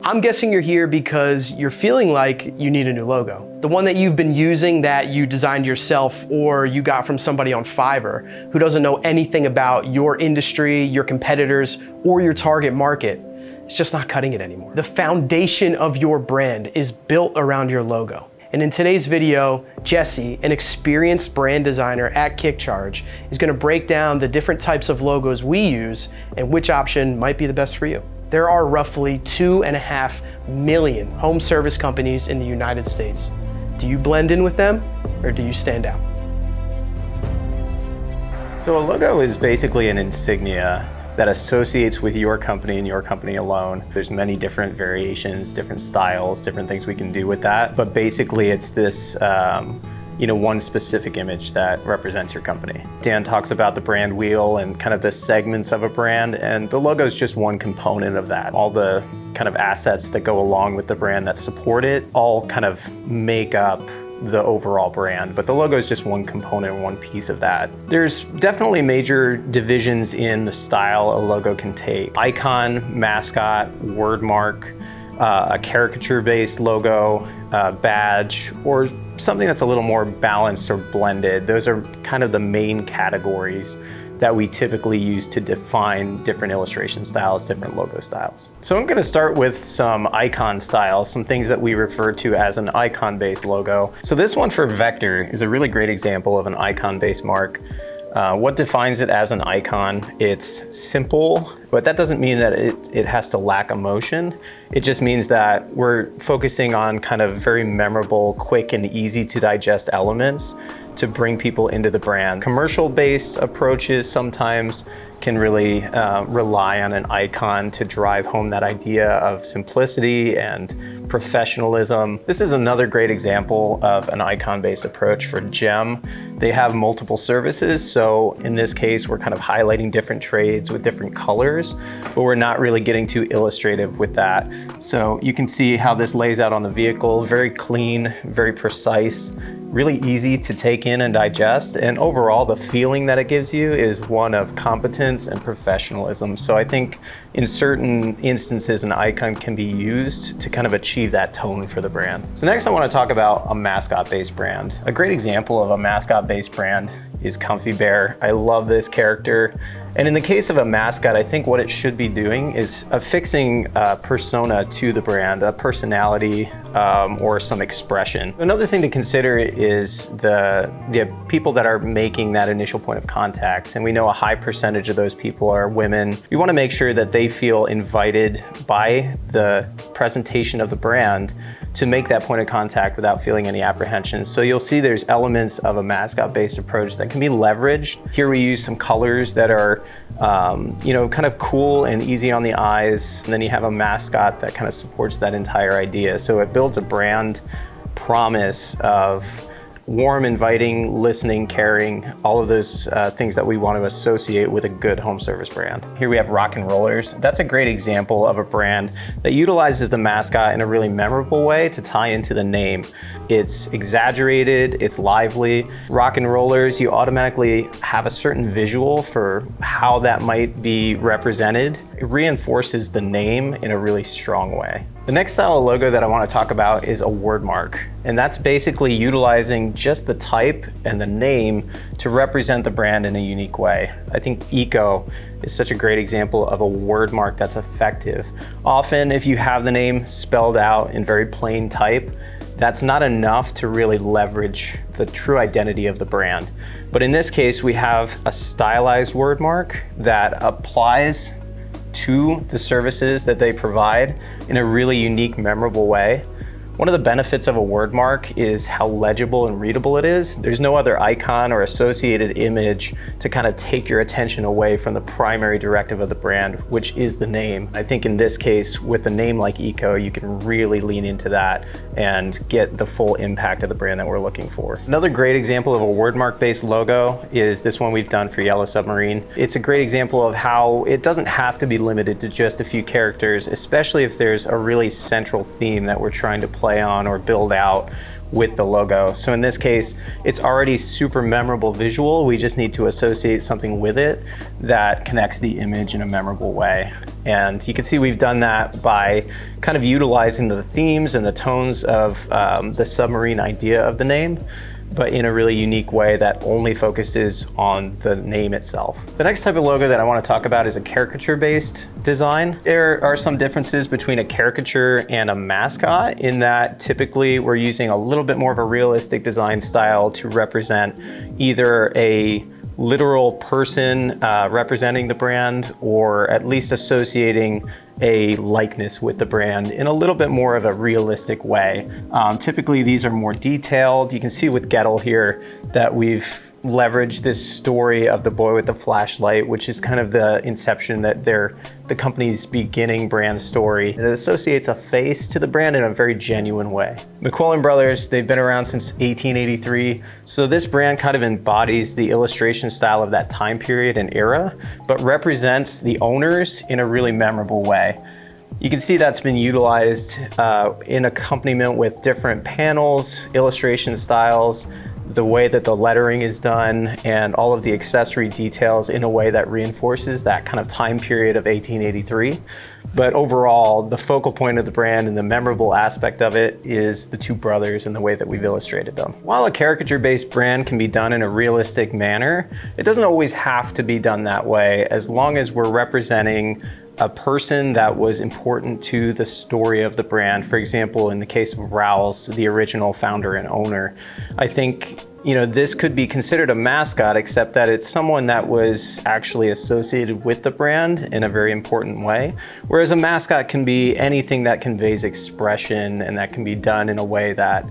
I'm guessing you're here because you're feeling like you need a new logo. The one that you've been using that you designed yourself or you got from somebody on Fiverr who doesn't know anything about your industry, your competitors, or your target market. It's just not cutting it anymore. The foundation of your brand is built around your logo. And in today's video, Jesse, an experienced brand designer at KickCharge, is gonna break down the different types of logos we use and which option might be the best for you. There are roughly 2.5 million home service companies in the United States. Do you blend in with them or do you stand out? So a logo is basically an insignia that associates with your company and your company alone. There's many different variations, different styles, different things we can do with that. But basically it's this one specific image that represents your company. Dan talks about the brand wheel and kind of the segments of a brand, and the logo is just one component of that. All the kind of assets that go along with the brand that support it all kind of make up the overall brand, but the logo is just one component, one piece of that. There's definitely major divisions in the style a logo can take. Icon, mascot, wordmark, a caricature-based logo, badge, or something that's a little more balanced or blended. Those are kind of the main categories that we typically use to define different illustration styles, different logo styles. So I'm gonna start with some icon styles, some things that we refer to as an icon-based logo. So this one for Vector is a really great example of an icon-based mark. What defines it as an icon? It's simple, but that doesn't mean that it has to lack emotion. It just means that we're focusing on kind of very memorable, quick, and easy to digest elements to bring people into the brand. Commercial-based approaches sometimes can really rely on an icon to drive home that idea of simplicity and professionalism. This is another great example of an icon-based approach for GEM. They have multiple services, so in this case, we're kind of highlighting different trades with different colors, but we're not really getting too illustrative with that. So you can see how this lays out on the vehicle, very clean, very precise, really easy to take in and digest, and overall the feeling that it gives you is one of competence and professionalism. So I think in certain instances an icon can be used to kind of achieve that tone for the brand. So next I want to talk about a mascot-based brand. A great example of a mascot-based brand is Comfy Bear. I love this character. And in the case of a mascot, I think what it should be doing is affixing a persona to the brand, a personality or some expression. Another thing to consider is the people that are making that initial point of contact. And we know a high percentage of those people are women. We want to make sure that they feel invited by the presentation of the brand to make that point of contact without feeling any apprehension. So you'll see there's elements of a mascot-based approach that can be leveraged. Here we use some colors that are kind of cool and easy on the eyes. And then you have a mascot that kind of supports that entire idea. So it builds a brand promise of warm, inviting, listening, caring, all of those things that we want to associate with a good home service brand. Here we have Rock and Rollers. That's a great example of a brand that utilizes the mascot in a really memorable way to tie into the name. It's exaggerated, it's lively. Rock and Rollers, you automatically have a certain visual for how that might be represented. It reinforces the name in a really strong way. The next style of logo that I want to talk about is a wordmark, and that's basically utilizing just the type and the name to represent the brand in a unique way. I think Eco is such a great example of a wordmark that's effective. Often, if you have the name spelled out in very plain type, that's not enough to really leverage the true identity of the brand. But in this case, we have a stylized wordmark that applies to the services that they provide in a really unique, memorable way. One of the benefits of a wordmark is how legible and readable it is. There's no other icon or associated image to kind of take your attention away from the primary directive of the brand, which is the name. I think in this case, with a name like Eco, you can really lean into that and get the full impact of the brand that we're looking for. Another great example of a wordmark-based logo is this one we've done for Yellow Submarine. It's a great example of how it doesn't have to be limited to just a few characters, especially if there's a really central theme that we're trying to play play on or build out with the logo. So in this case, it's already super memorable visual. We just need to associate something with it that connects the image in a memorable way. And you can see we've done that by kind of utilizing the themes and the tones of the submarine idea of the name, but in a really unique way that only focuses on the name itself. The next type of logo that I want to talk about is a caricature-based design. There are some differences between a caricature and a mascot in that typically we're using a little bit more of a realistic design style to represent either a literal person representing the brand, or at least associating a likeness with the brand in a little bit more of a realistic way. Typically these are more detailed. You can see with Gettle here that we've leveraged this story of the boy with the flashlight, which is kind of the inception that the company's beginning brand story. It associates a face to the brand in a very genuine way. McQuillan Brothers, they've been around since 1883, so this brand kind of embodies the illustration style of that time period and era, but represents the owners in a really memorable way. You can see that's been utilized in accompaniment with different panels, illustration styles, the way that the lettering is done, and all of the accessory details in a way that reinforces that kind of time period of 1883. But overall, the focal point of the brand and the memorable aspect of it is the two brothers and the way that we've illustrated them. While a caricature-based brand can be done in a realistic manner, it doesn't always have to be done that way, as long as we're representing a person that was important to the story of the brand. For example, in the case of Rowell's, the original founder and owner, I think this could be considered a mascot, except that it's someone that was actually associated with the brand in a very important way. Whereas a mascot can be anything that conveys expression and that can be done in a way that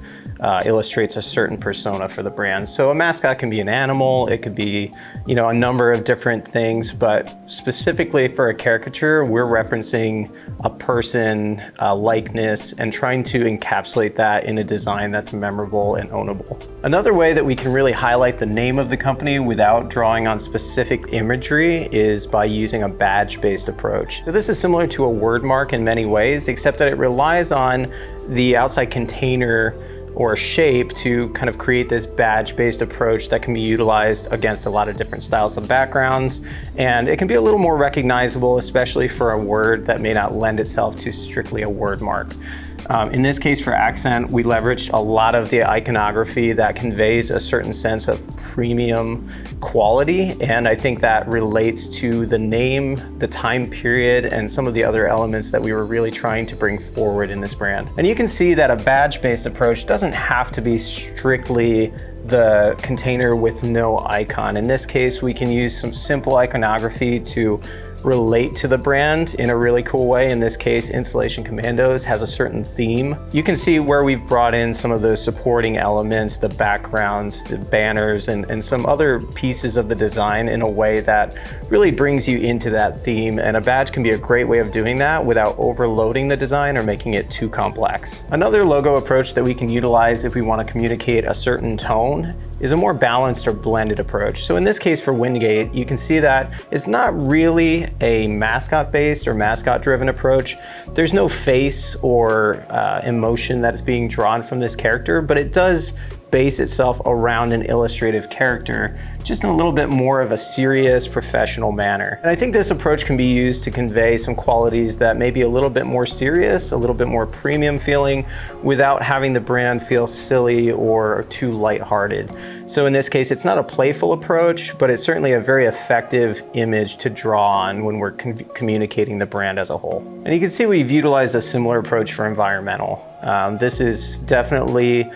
illustrates a certain persona for the brand. So a mascot can be an animal, it could be a number of different things, but specifically for a caricature, we're referencing a person, a likeness, and trying to encapsulate that in a design that's memorable and ownable. Another way that we can really highlight the name of the company without drawing on specific imagery is by using a badge-based approach. So this is similar to a word mark in many ways, except that it relies on the outside container or shape to kind of create this badge-based approach that can be utilized against a lot of different styles of backgrounds. And it can be a little more recognizable, especially for a word that may not lend itself to strictly a word mark. In this case for accent, we leveraged a lot of the iconography that conveys a certain sense of premium quality, and I think that relates to the name, the time period, and some of the other elements that we were really trying to bring forward in this brand. And you can see that a badge-based approach doesn't have to be strictly the container with no icon. In this case, we can use some simple iconography to relate to the brand in a really cool way. In this case, Installation Commandos has a certain theme. You can see where we've brought in some of those supporting elements, the backgrounds, the banners, and some other pieces of the design in a way that really brings you into that theme. And a badge can be a great way of doing that without overloading the design or making it too complex. Another logo approach that we can utilize if we want to communicate a certain tone is a more balanced or blended approach. So in this case for Wingate, you can see that it's not really a mascot-based or mascot-driven approach. There's no face or emotion that is being drawn from this character, but it does base itself around an illustrative character, just in a little bit more of a serious, professional manner. And I think this approach can be used to convey some qualities that may be a little bit more serious, a little bit more premium feeling, without having the brand feel silly or too lighthearted. So in this case, it's not a playful approach, but it's certainly a very effective image to draw on when we're communicating the brand as a whole. And you can see we've utilized a similar approach for environmental. This is definitely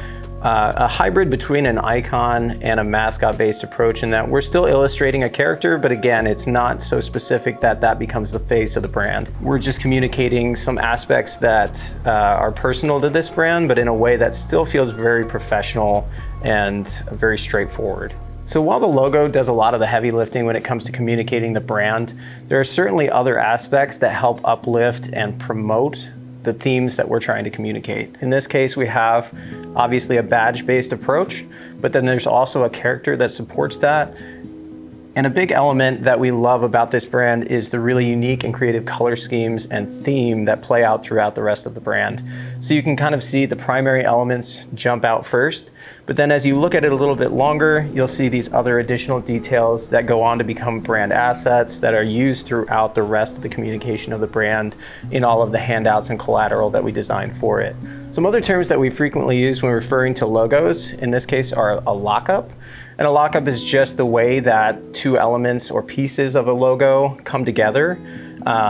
a hybrid between an icon and a mascot-based approach in that we're still illustrating a character, but again, it's not so specific that that becomes the face of the brand. We're just communicating some aspects that are personal to this brand, but in a way that still feels very professional and very straightforward. So while the logo does a lot of the heavy lifting when it comes to communicating the brand, there are certainly other aspects that help uplift and promote the themes that we're trying to communicate. In this case, we have obviously a badge-based approach, but then there's also a character that supports that. And a big element that we love about this brand is the really unique and creative color schemes and theme that play out throughout the rest of the brand. So you can kind of see the primary elements jump out first, but then as you look at it a little bit longer, you'll see these other additional details that go on to become brand assets that are used throughout the rest of the communication of the brand in all of the handouts and collateral that we designed for it. Some other terms that we frequently use when referring to logos, in this case, are a lockup. And a lockup is just the way that two elements or pieces of a logo come together.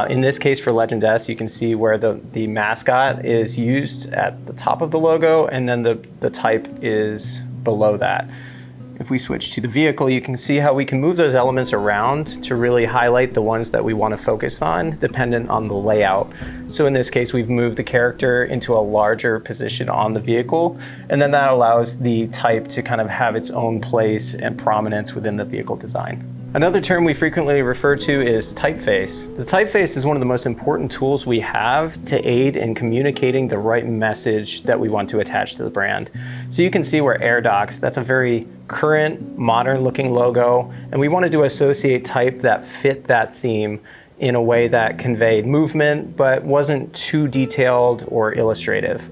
In this case for Legend S, you can see where the mascot is used at the top of the logo, and then the type is below that. If we switch to the vehicle, you can see how we can move those elements around to really highlight the ones that we want to focus on, dependent on the layout. So in this case, we've moved the character into a larger position on the vehicle, and then that allows the type to kind of have its own place and prominence within the vehicle design. Another term we frequently refer to is typeface. The typeface is one of the most important tools we have to aid in communicating the right message that we want to attach to the brand. So you can see where AirDocs, that's a very current, modern looking logo, and we wanted to associate type that fit that theme in a way that conveyed movement, but wasn't too detailed or illustrative.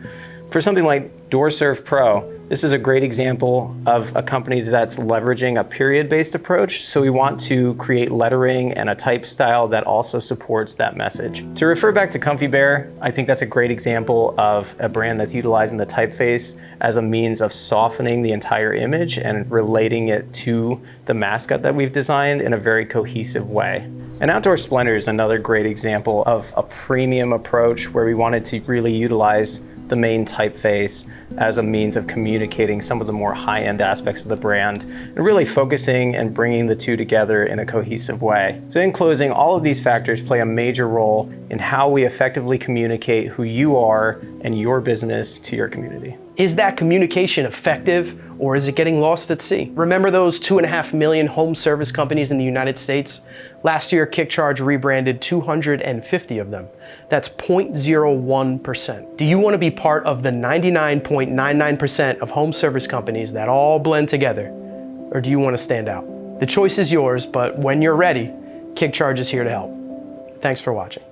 For something like DoorServe Pro, this is a great example of a company that's leveraging a period-based approach, so we want to create lettering and a type style that also supports that message. To refer back to Comfy Bear, I think that's a great example of a brand that's utilizing the typeface as a means of softening the entire image and relating it to the mascot that we've designed in a very cohesive way. And Outdoor Splendor is another great example of a premium approach where we wanted to really utilize the main typeface as a means of communicating some of the more high-end aspects of the brand and really focusing and bringing the two together in a cohesive way. So in closing, all of these factors play a major role in how we effectively communicate who you are and your business to your community. Is that communication effective, or is it getting lost at sea? Remember those 2.5 million home service companies in the United States? Last year, Kickcharge rebranded 250 of them. That's 0.01%. Do you want to be part of the 99.99% of home service companies that all blend together? Or do you want to stand out? The choice is yours, but when you're ready, Kickcharge is here to help. Thanks for watching.